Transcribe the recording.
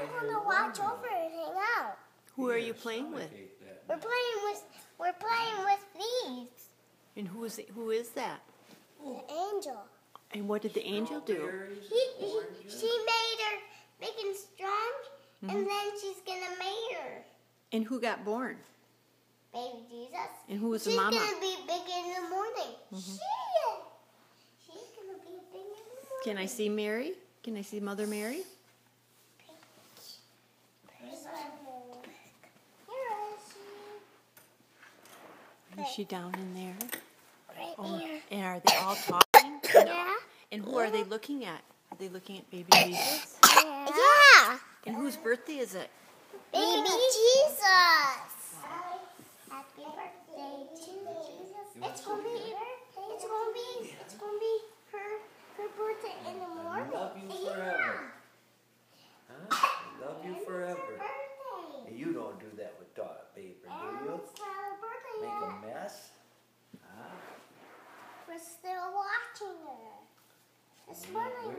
I'm gonna watch over and hang out. Who are you playing with? We're playing with these. And who is that? The angel. And what did the angel do? She made her big and strong, and then she's gonna make her. And who got born? Baby Jesus. And who was the mama? She's gonna be big in the morning. She's gonna be big in the morning. Can I see Mary? Can I see Mother Mary? Is she down in there? Right here. And are they all talking? Yeah. And who are they looking at? Are they looking at baby Jesus? Yeah. And whose birthday is it? Baby Jesus. Happy birthday to Jesus. It's gonna be her birthday in the morning. I love you forever. Huh? I love you forever. Birthday. And you don't do that with toilet paper, do you? It's not her birthday Make yet. a mess? Huh? We're still watching her. It's morning.